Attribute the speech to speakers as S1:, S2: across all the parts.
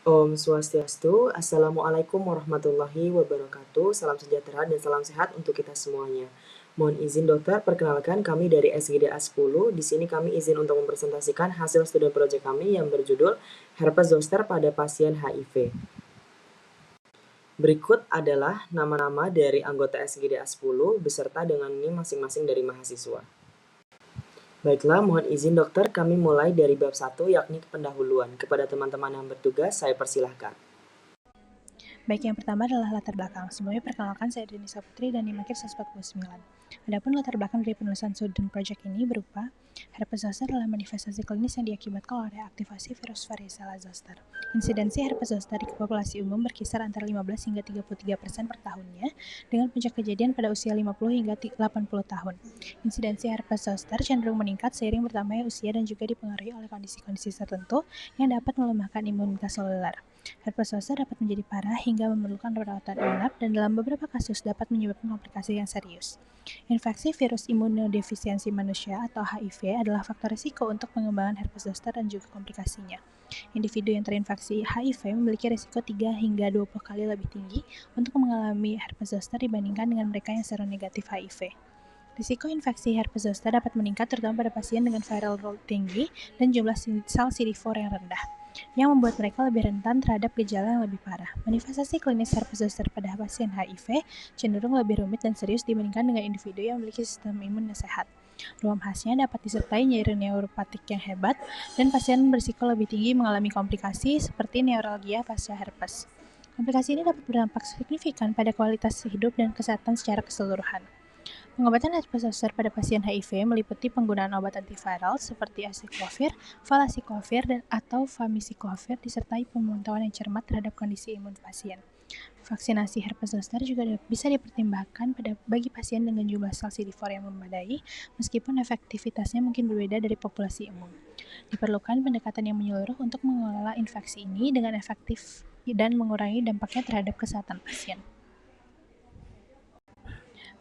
S1: Om Swastiastu, Assalamualaikum warahmatullahi wabarakatuh, salam sejahtera dan salam sehat untuk kita semuanya. Mohon izin dokter, perkenalkan kami dari SGDA 10. Di sini kami izin untuk mempresentasikan hasil studi proyek kami yang berjudul herpes zoster pada pasien HIV. Berikut adalah nama-nama dari anggota SGDA 10 beserta dengan NIM masing-masing dari mahasiswa. Baiklah, mohon izin dokter, kami mulai dari bab 1 yakni pendahuluan. Kepada teman-teman yang bertugas, saya persilahkan.
S2: Baik, yang pertama adalah latar belakang. Sebelumnya perkenalkan, saya Denisa Putri dan NIM akhir 149. Adapun latar belakang dari penulisan student project ini berupa herpes zoster adalah manifestasi klinis yang diakibatkan oleh aktivasi virus varicella zoster. Insidensi herpes zoster di populasi umum berkisar antara 15 hingga 33% per tahunnya, dengan puncak kejadian pada usia 50 hingga 80 tahun. Insidensi herpes zoster cenderung meningkat seiring bertambahnya usia dan juga dipengaruhi oleh kondisi-kondisi tertentu yang dapat melemahkan imunitas seluler. Herpes zoster dapat menjadi parah hingga memerlukan perawatan inap dan dalam beberapa kasus dapat menyebabkan komplikasi yang serius. Infeksi virus imunodefisiensi manusia atau HIV adalah faktor risiko untuk pengembangan herpes zoster dan juga komplikasinya. Individu yang terinfeksi HIV memiliki risiko 3 hingga 20 kali lebih tinggi untuk mengalami herpes zoster dibandingkan dengan mereka yang seronegatif HIV. Risiko infeksi herpes zoster dapat meningkat terutama pada pasien dengan viral load tinggi dan jumlah sel CD4 yang rendah, yang membuat mereka lebih rentan terhadap gejala yang lebih parah. Manifestasi klinis herpes zoster pada pasien HIV cenderung lebih rumit dan serius dibandingkan dengan individu yang memiliki sistem imun yang sehat. Ruam khasnya dapat disertai nyeri neuropatik yang hebat, dan pasien berisiko lebih tinggi mengalami komplikasi seperti neuralgia pasca herpes. Komplikasi ini dapat berdampak signifikan pada kualitas hidup dan kesehatan secara keseluruhan. Pengobatan herpes zoster pada pasien HIV meliputi penggunaan obat antiviral seperti acyclovir, valacyclovir, dan atau famiciclovir disertai pemantauan yang cermat terhadap kondisi imun pasien. Vaksinasi herpes zoster juga bisa dipertimbangkan bagi pasien dengan jumlah sel CD4 yang memadai, meskipun efektivitasnya mungkin berbeda dari populasi umum. Diperlukan pendekatan yang menyeluruh untuk mengelola infeksi ini dengan efektif dan mengurangi dampaknya terhadap kesehatan pasien.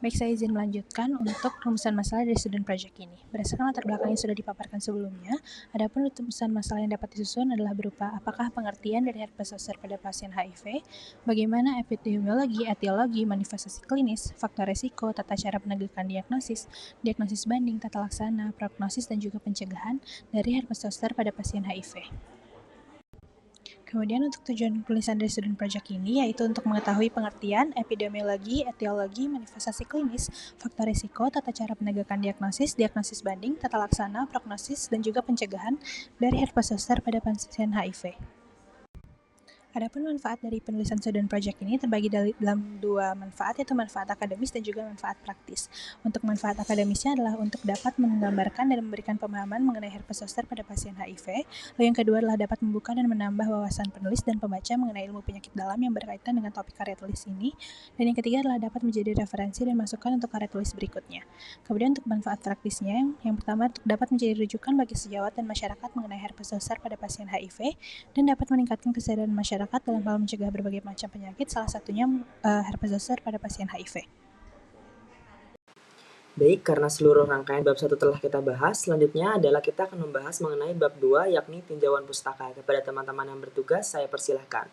S2: Baik, saya izin melanjutkan untuk rumusan masalah dari student project ini. Berdasarkan latar belakang yang sudah dipaparkan sebelumnya, adapun rumusan masalah yang dapat disusun adalah berupa apakah pengertian dari herpes zoster pada pasien HIV, bagaimana epidemiologi, etiologi, manifestasi klinis, faktor resiko, tata cara penegakan diagnosis, diagnosis banding, tata laksana, prognosis, dan juga pencegahan dari herpes zoster pada pasien HIV. Kemudian untuk tujuan tulisan dari student project ini yaitu untuk mengetahui pengertian, epidemiologi, etiologi, manifestasi klinis, faktor risiko, tata cara penegakan diagnosis, diagnosis banding, tata laksana, prognosis, dan juga pencegahan dari herpes zoster pada pasien HIV. Adapun manfaat dari penulisan student project ini terbagi dalam dua manfaat, yaitu manfaat akademis dan juga manfaat praktis. Untuk manfaat akademisnya adalah untuk dapat menggambarkan dan memberikan pemahaman mengenai herpes zoster pada pasien HIV. Lalu yang kedua adalah dapat membuka dan menambah wawasan penulis dan pembaca mengenai ilmu penyakit dalam yang berkaitan dengan topik karya tulis ini. Dan yang ketiga adalah dapat menjadi referensi dan masukan untuk karya tulis berikutnya. Kemudian untuk manfaat praktisnya, yang pertama dapat menjadi rujukan bagi sejawat dan masyarakat mengenai herpes zoster pada pasien HIV dan dapat meningkatkan kesadaran masyarakat dalam hal mencegah berbagai macam penyakit, salah satunya herpes zoster pada pasien HIV.
S1: Baik, karena seluruh rangkaian bab 1 telah kita bahas, selanjutnya adalah kita akan membahas mengenai bab 2 yakni tinjauan pustaka. Kepada teman-teman yang bertugas, saya persilahkan.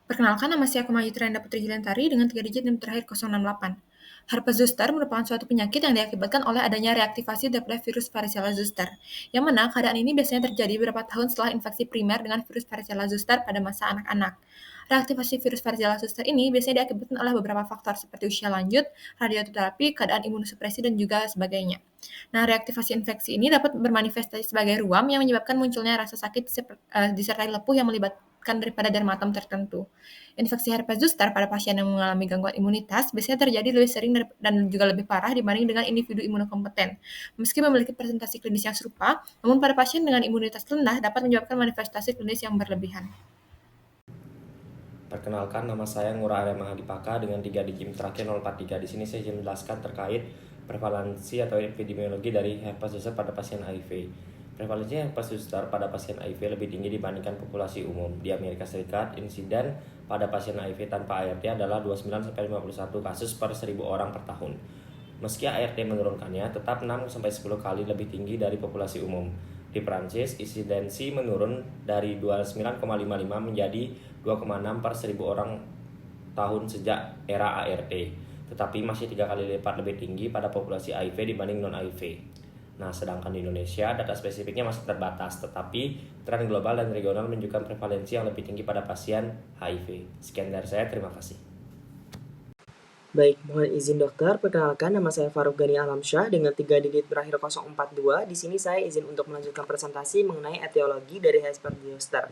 S3: Perkenalkan, nama saya Kumayu Trenda Putri Hilantari dengan 3 digit NIM terakhir 068. Herpes zoster merupakan suatu penyakit yang diakibatkan oleh adanya reaktivasi daripada virus varicella zoster, yang mana keadaan ini biasanya terjadi beberapa tahun setelah infeksi primer dengan virus varicella zoster pada masa anak-anak. Reaktivasi virus varicella zoster ini biasanya diakibatkan oleh beberapa faktor seperti usia lanjut, radioterapi, keadaan imunosupresi, dan juga sebagainya. Nah, reaktivasi infeksi ini dapat bermanifestasi sebagai ruam yang menyebabkan munculnya rasa sakit disertai lepuh yang melibatkan daripada dermatom tertentu. Infeksi herpes zoster pada pasien yang mengalami gangguan imunitas biasanya terjadi lebih sering dan juga lebih parah dibanding dengan individu imunokompeten. Meski memiliki presentasi klinis yang serupa, namun pada pasien dengan imunitas rendah dapat menyebabkan manifestasi klinis yang berlebihan.
S4: Perkenalkan, nama saya Ngurah Arya Mahadipaka dengan 3 digit terakhir 043. Di sini saya ingin menjelaskan terkait prevalensi atau epidemiologi dari herpes zoster pada pasien HIV. Prevalensi herpes zoster pada pasien HIV lebih tinggi dibandingkan populasi umum. Di Amerika Serikat, insiden pada pasien HIV tanpa ART adalah 29-51 kasus per 1.000 orang per tahun. Meski ART menurunkannya, tetap 6-10 kali lebih tinggi dari populasi umum. Di Prancis, insidensi menurun dari 29,55 menjadi 2,6 per 1000 orang tahun sejak era ART, tetapi masih 3 kali lipat lebih tinggi pada populasi HIV dibanding non-HIV. Nah, sedangkan di Indonesia, data spesifiknya masih terbatas, tetapi tren global dan regional menunjukkan prevalensi yang lebih tinggi pada pasien HIV. Sekian dari saya, terima kasih.
S1: Baik, mohon izin dokter, perkenalkan nama saya Faruk Gani Alamsyah dengan 3 digit berakhir 042. Di sini saya izin untuk melanjutkan presentasi mengenai etiologi dari herpes zoster.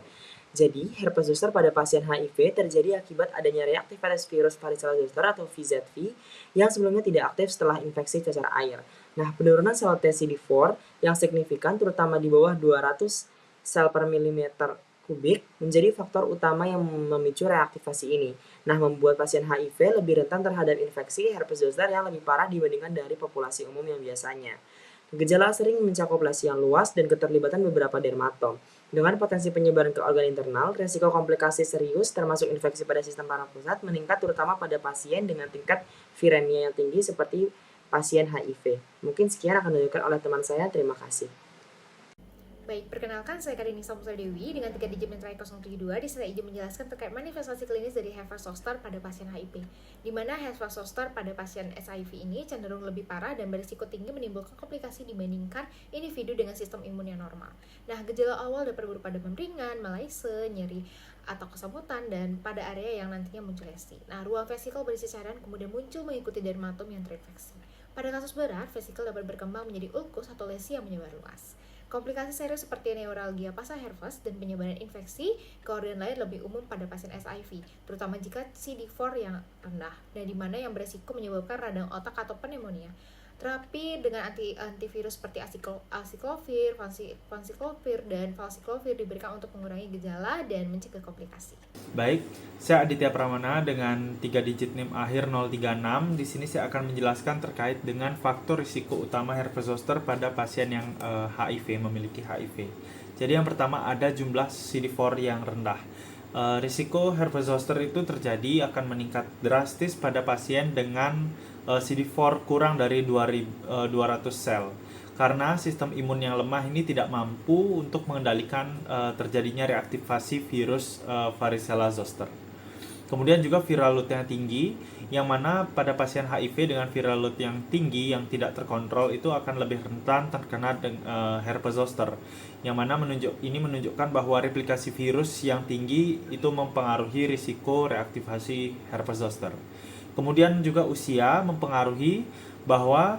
S1: Jadi, herpes zoster pada pasien HIV terjadi akibat adanya reaktivitas virus varicella zoster atau VZV yang sebelumnya tidak aktif setelah infeksi cacar air. Nah, penurunan sel T CD4 yang signifikan terutama di bawah 200 sel per milimeter kubik menjadi faktor utama yang memicu reaktivasi ini. Nah, membuat pasien HIV lebih rentan terhadap infeksi herpes zoster yang lebih parah dibandingkan dari populasi umum yang biasanya. Gejala sering mencakup lesi yang luas dan keterlibatan beberapa dermatom. Dengan potensi penyebaran ke organ internal, resiko komplikasi serius termasuk infeksi pada sistem saraf pusat meningkat terutama pada pasien dengan tingkat viremia yang tinggi seperti pasien HIV. Mungkin sekian akan dilakukan oleh teman saya. Terima kasih.
S3: Baik, perkenalkan saya Karini Samusa Dewi dengan 3 digit terakhir 072. Di sini izin menjelaskan terkait manifestasi klinis dari herpes zoster pada pasien HIV. Di mana herpes zoster pada pasien SIV ini cenderung lebih parah dan berisiko tinggi menimbulkan komplikasi dibandingkan individu dengan sistem imun yang normal. Nah, gejala awal dapat berupa demam ringan, malaise, nyeri atau kesamutan, dan pada area yang nantinya muncul lesi. Nah, ruang vesikel berisi cairan kemudian muncul mengikuti dermatom yang terinfeksi. Pada kasus berat, vesikel dapat berkembang menjadi ulkus atau lesi yang menyebar luas. Komplikasi serius seperti neuralgia pasca herpes dan penyebaran infeksi ke organ lain lebih umum pada pasien SIV, terutama jika CD4 yang rendah, dan di mana yang beresiko menyebabkan radang otak atau pneumonia. Terapi dengan antivirus seperti acyclovir, vanciclovir, dan valciclovir diberikan untuk mengurangi gejala dan mencegah komplikasi.
S5: Baik, saya Aditya Pramana dengan 3 digit NIM akhir 036. Di sini saya akan menjelaskan terkait dengan faktor risiko utama herpes zoster pada pasien yang HIV, memiliki HIV. Jadi yang pertama ada jumlah CD4 yang rendah. Risiko herpes zoster itu terjadi akan meningkat drastis pada pasien dengan CD4 kurang dari 200 sel. Karena sistem imun yang lemah ini tidak mampu untuk mengendalikan terjadinya reaktivasi virus varicella zoster. Kemudian juga viral load yang tinggi, yang mana pada pasien HIV dengan viral load yang tinggi yang tidak terkontrol itu akan lebih rentan terkena herpes zoster. Yang mana ini menunjukkan bahwa replikasi virus yang tinggi itu mempengaruhi risiko reaktivasi herpes zoster. Kemudian juga usia mempengaruhi bahwa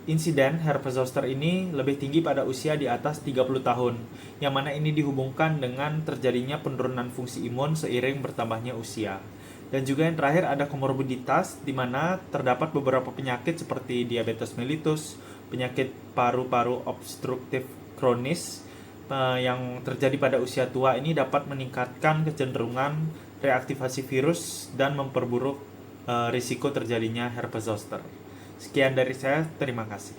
S5: insiden herpes zoster ini lebih tinggi pada usia di atas 30 tahun, yang mana ini dihubungkan dengan terjadinya penurunan fungsi imun seiring bertambahnya usia. Dan juga yang terakhir ada komorbiditas, di mana terdapat beberapa penyakit seperti diabetes mellitus, penyakit paru-paru obstruktif kronis yang terjadi pada usia tua ini dapat meningkatkan kecenderungan reaktivasi virus dan memperburuk risiko terjadinya herpes zoster. Sekian dari saya, terima kasih.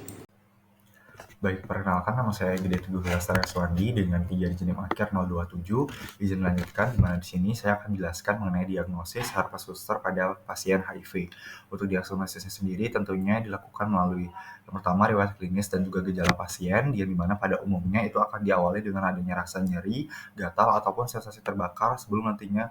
S6: Baik, perkenalkan nama saya Gede Teguh Lestari Aswandi dengan 3 digit NIM akhir 027. Izin melanjutkan, di mana di sini saya akan menjelaskan mengenai diagnosis herpes zoster pada pasien HIV. Untuk diagnosisnya sendiri tentunya dilakukan melalui yang pertama riwayat klinis dan juga gejala pasien, yang dimana pada umumnya itu akan diawali dengan adanya rasa nyeri, gatal ataupun sensasi terbakar sebelum nantinya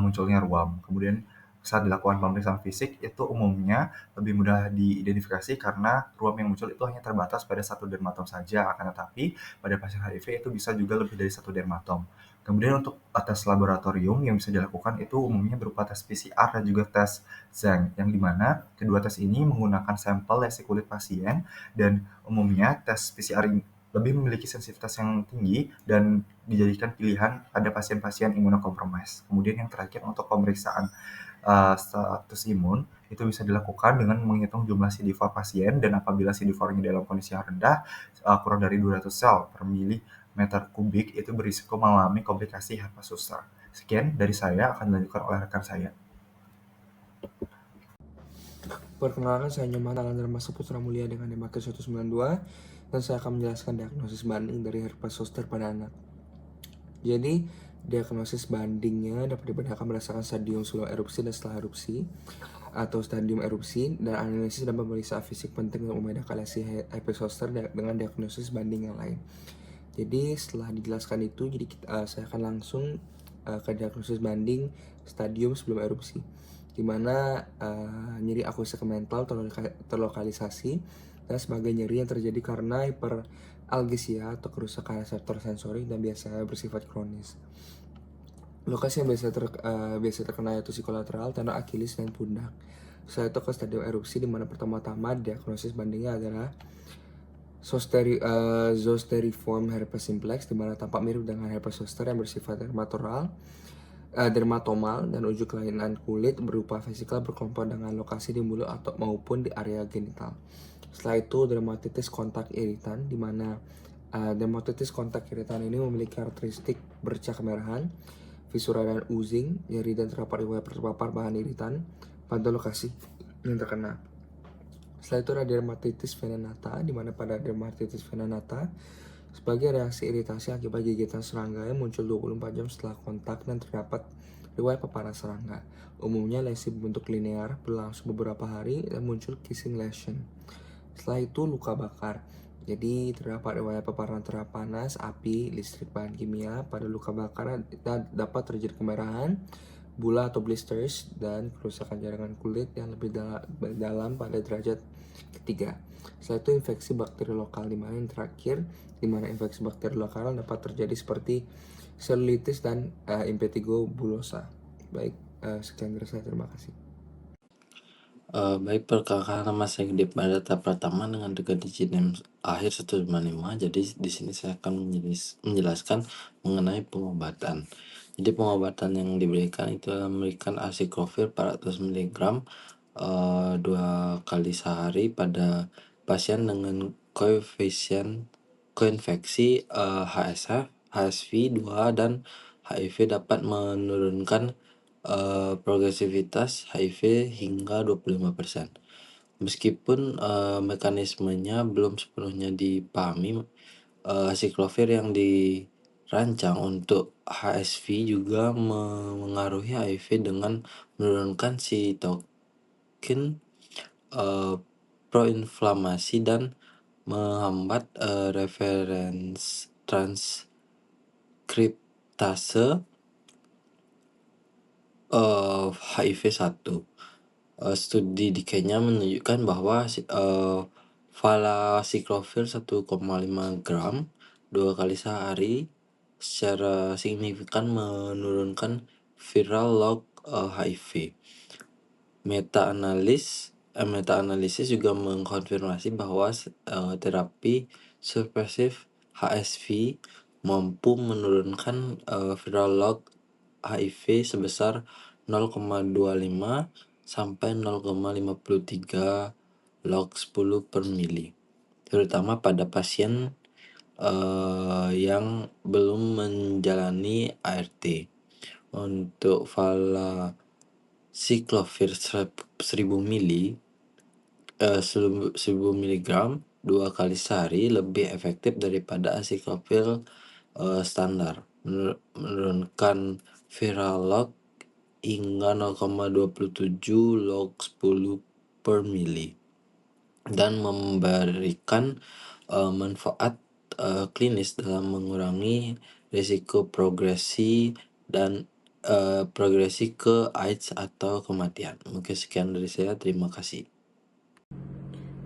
S6: munculnya ruam. Kemudian saat dilakukan pemeriksaan fisik itu umumnya lebih mudah diidentifikasi karena ruam yang muncul itu hanya terbatas pada satu dermatom saja, akan tetapi pada pasien HIV itu bisa juga lebih dari satu dermatom. Kemudian untuk tes laboratorium yang bisa dilakukan itu umumnya berupa tes PCR dan juga tes Zeng, yang dimana kedua tes ini menggunakan sampel lesi kulit pasien, dan umumnya tes PCR ini lebih memiliki sensitivitas yang tinggi dan dijadikan pilihan pada pasien-pasien imunokompromis. Kemudian yang terakhir untuk pemeriksaan status imun itu bisa dilakukan dengan menghitung jumlah CD4 pasien, dan apabila CD4-nya dalam kondisi yang rendah kurang dari 200 sel per milimeter kubik itu berisiko mengalami komplikasi herpes zoster. Sekian dari saya, akan dilanjutkan oleh rekan saya.
S7: Perkenalkan, saya Nyoman Alandra Mas Putra Mulia dengan NIM akhir 192, dan saya akan menjelaskan diagnosis banding dari herpes zoster pada anak. Jadi diagnosis bandingnya dapat dibedakan berdasarkan stadium sebelum erupsi dan setelah erupsi. atau stadium erupsi, dan analisis dan pemeriksaan fisik penting untuk membedakan lesi herpes zoster dengan diagnosis banding yang lain. Jadi setelah dijelaskan itu, saya akan langsung ke diagnosis banding stadium sebelum erupsi, di mana nyeri akustiker mental terlokalisasi dan sebagai nyeri yang terjadi karena hiperalgesia atau kerusakan reseptor sensorik dan biasanya bersifat kronis. Lokasi yang biasa terkena yaitu psikolateral, tendon Achilles, dan pundak. Setelah itu ke stadium erupsi, di mana pertama-tama diagnosis bandingnya adalah zoosteriform herpes simplex, di mana tampak mirip dengan herpes zoster yang bersifat dermatomal dan uji kelainan kulit berupa vesikal berkelompok dengan lokasi di mulut atau maupun di area genital. Setelah itu dermatitis kontak iritan, di mana dermatitis kontak iritan ini memiliki karakteristik bercak kemerahan, visura dan oozing, nyeri dan terdapat riwayat terpapar bahan iritan pada lokasi yang terkena. Setelah itu ada dermatitis venenata, di mana pada dermatitis venenata sebagai reaksi iritasi akibat gigitan serangga yang muncul 24 jam setelah kontak dan terdapat riwayat paparan serangga. Umumnya lesi berbentuk linear, berlangsung beberapa hari dan muncul kissing lesion. Setelah itu luka bakar. Jadi terdapat riwayat paparan terhadap panas, api, listrik, bahan kimia. Pada luka bakar dapat terjadi kemerahan, bula atau blisters, dan kerusakan jaringan kulit yang lebih dalam pada derajat ketiga. Setelah itu infeksi bakteri lokal, di mana yang terakhir, di mana infeksi bakteri lokal dapat terjadi seperti selulitis dan impetigo bullosa. Baik, sekian dari saya, terima kasih.
S8: Baik, perkenalkan nama saya Gede pada tahap pertama dengan 3 digit NIM akhir 155. Jadi di sini saya akan menjelaskan mengenai pengobatan. Jadi pengobatan yang diberikan itu adalah memberikan acyclovir 400 mg 2 kali sehari pada pasien dengan koinfeksi HSV, HSV 2 dan HIV dapat menurunkan progresivitas HIV hingga 25%. Meskipun mekanismenya belum sepenuhnya dipahami, acyclovir yang dirancang untuk HSV juga mengaruhi HIV dengan menurunkan sitokin proinflamasi dan menghambat referens transkriptase HIV-1. Studi di Kenya menunjukkan bahwa valacyclovir 1,5 gram 2 kali sehari secara signifikan menurunkan viral load HIV. Meta-analisis juga mengkonfirmasi bahwa terapi supresif HSV mampu menurunkan viral load HIV sebesar 0,25 sampai 0,53 log 10 per mili, terutama pada pasien yang belum menjalani ART. Untuk valacyclovir 1000 mg 2 kali sehari lebih efektif daripada acyclovir standar, menurunkan viral load hingga 0,27 log 10 per mili dan memberikan manfaat klinis dalam mengurangi risiko progresi ke AIDS atau kematian. Mungkin sekian dari saya, terima kasih.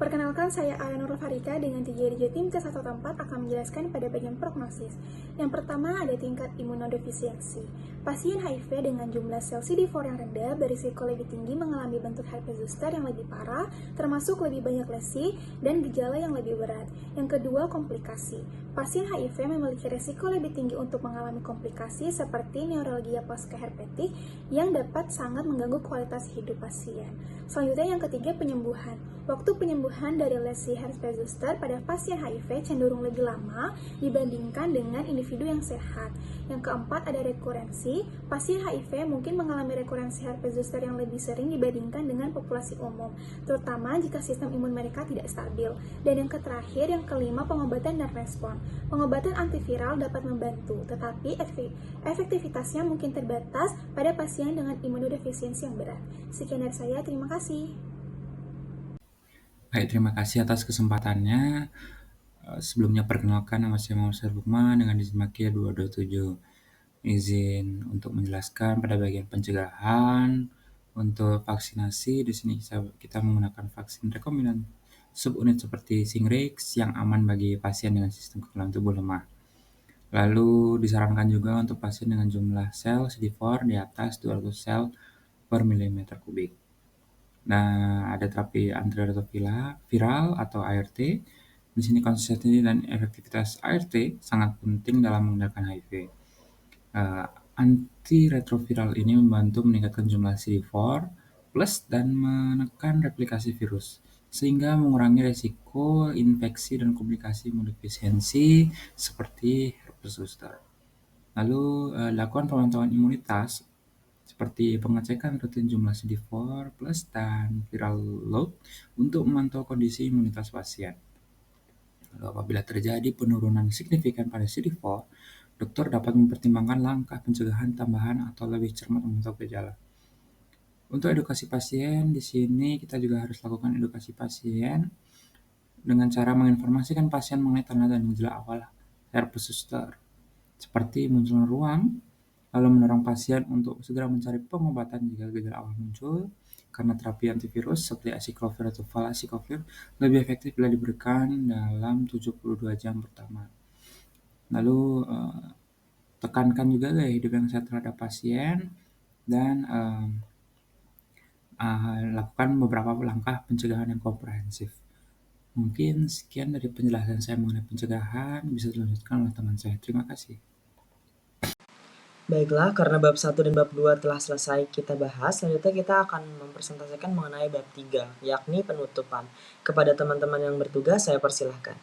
S9: Perkenalkan, saya Ayanur Farika dengan 3 digit NIM T144 akan menjelaskan pada bagian prognosis. Yang pertama ada tingkat imunodefisiensi. Pasien HIV dengan jumlah sel CD4 yang rendah berisiko lebih tinggi mengalami bentuk herpes zoster yang lebih parah, termasuk lebih banyak lesi dan gejala yang lebih berat. Yang kedua, komplikasi. Pasien HIV memiliki risiko lebih tinggi untuk mengalami komplikasi seperti neuralgia pasca-herpetik yang dapat sangat mengganggu kualitas hidup pasien. Selanjutnya yang ketiga, penyembuhan. Waktu penyembuhan kesembuhan dari lesi herpes zoster pada pasien HIV cenderung lebih lama dibandingkan dengan individu yang sehat. Yang keempat ada rekurensi. Pasien HIV mungkin mengalami rekurensi herpes zoster yang lebih sering dibandingkan dengan populasi umum, terutama jika sistem imun mereka tidak stabil. Dan yang terakhir, yang kelima, pengobatan dan respon. Pengobatan antiviral dapat membantu, tetapi efektivitasnya mungkin terbatas pada pasien dengan imunodefisiensi yang berat. Sekian dari saya, terima kasih.
S10: Baik, terima kasih atas kesempatannya. Sebelumnya perkenalkan, nama saya Muhammad Lukman dengan izin Makia 227. Izin untuk menjelaskan pada bagian pencegahan untuk vaksinasi. Di sini kita menggunakan vaksin rekombinan subunit seperti Shingrix yang aman bagi pasien dengan sistem kekebalan tubuh lemah. Lalu disarankan juga untuk pasien dengan jumlah sel CD4 di atas 200 sel per milimeter kubik. Nah, ada terapi antiretroviral atau ART. Di sini konsistensi dan efektivitas ART sangat penting dalam mengendalikan HIV. Antiretroviral ini membantu meningkatkan jumlah CD4 plus dan menekan replikasi virus, sehingga mengurangi resiko infeksi dan komplikasi imunodefisiensi seperti herpes zoster. Lalu lakukan pemantauan imunitas seperti pengecekan rutin jumlah CD4 plus dan viral load untuk memantau kondisi imunitas pasien. Lalu apabila terjadi penurunan signifikan pada CD4, dokter dapat mempertimbangkan langkah pencegahan tambahan atau lebih cermat memantau gejala. Untuk edukasi pasien, di sini kita juga harus lakukan edukasi pasien dengan cara menginformasikan pasien mengenai tanda dan gejala awal herpes zoster, seperti munculnya ruam, lalu mendorong pasien untuk segera mencari pengobatan jika gejala awal muncul, karena terapi antivirus seperti acyclovir atau valacyclovir lebih efektif bila diberikan dalam 72 jam pertama. Lalu tekankan juga gaya hidup yang sehat terhadap pasien dan lakukan beberapa langkah pencegahan yang komprehensif. Mungkin sekian dari penjelasan saya mengenai pencegahan, bisa dilanjutkan oleh teman saya. Terima kasih.
S1: Baiklah, karena bab 1 dan bab 2 telah selesai kita bahas, selanjutnya kita akan mempresentasikan mengenai bab 3, yakni penutupan. Kepada teman-teman yang bertugas, saya persilahkan.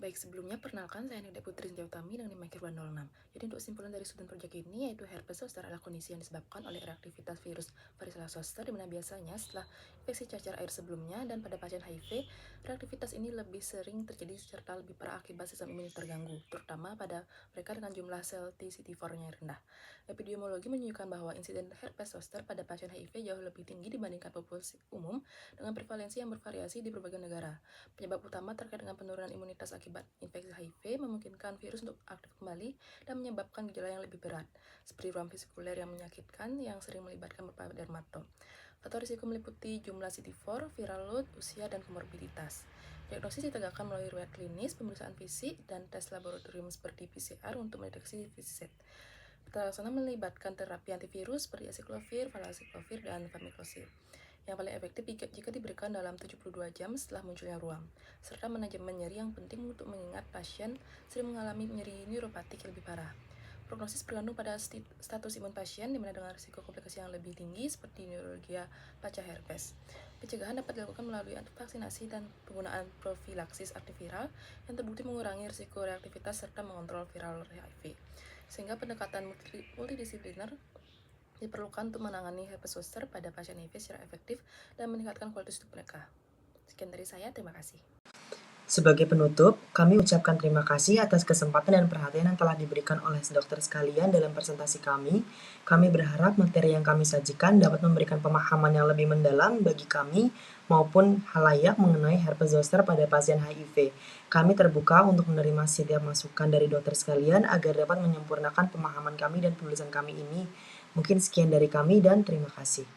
S11: Baik, sebelumnya perkenalkan saya Nida Putri Zinjautami dengan NIM 206. Jadi untuk kesimpulan dari student project ini yaitu herpes zoster adalah kondisi yang disebabkan oleh reaktivitas virus varicella zoster, di mana biasanya setelah infeksi cacar air sebelumnya dan pada pasien HIV, reaktivitas ini lebih sering terjadi serta lebih parah akibat sistem imun terganggu, terutama pada mereka dengan jumlah sel T-CD4-nya rendah. Epidemiologi menunjukkan bahwa insiden herpes zoster pada pasien HIV jauh lebih tinggi dibandingkan populasi umum dengan prevalensi yang bervariasi di berbagai negara. Penyebab utama terkait dengan penurunan imunitas akibat infeksi HIV memungkinkan virus untuk aktif kembali dan menyebabkan gejala yang lebih berat, seperti ruam vesikuler yang menyakitkan yang sering melibatkan beberapa dermatom. Faktor risiko meliputi jumlah CD4, viral load, usia, dan komorbiditas. Diagnosis ditegakkan melalui riwayat klinis, pemeriksaan fisik, dan tes laboratorium seperti PCR untuk mendeteksi VCZ. Pelaksana melibatkan terapi antivirus seperti acyclovir, valacyclovir, dan famiclovir, yang paling efektif jika diberikan dalam 72 jam setelah munculnya ruam, serta manajemen nyeri yang penting untuk mengingat pasien sering mengalami nyeri neuropatik yang lebih parah. Prognosis bergantung pada status imun pasien, dimana dengan risiko komplikasi yang lebih tinggi seperti neuralgia pasca herpes. Pencegahan dapat dilakukan melalui vaksinasi dan penggunaan profilaksis antiviral yang terbukti mengurangi risiko reaktivitas serta mengontrol viral HIV. Sehingga pendekatan multidisipliner diperlukan untuk menangani herpes zoster pada pasien HIV secara efektif dan meningkatkan kualitas hidup mereka. Sekian dari saya, terima kasih.
S1: Sebagai penutup, kami ucapkan terima kasih atas kesempatan dan perhatian yang telah diberikan oleh dokter sekalian dalam presentasi kami. Kami berharap materi yang kami sajikan dapat memberikan pemahaman yang lebih mendalam bagi kami maupun halayak mengenai herpes zoster pada pasien HIV. Kami terbuka untuk menerima setiap masukan dari dokter sekalian agar dapat menyempurnakan pemahaman kami dan penulisan kami ini. Mungkin sekian dari kami dan terima kasih.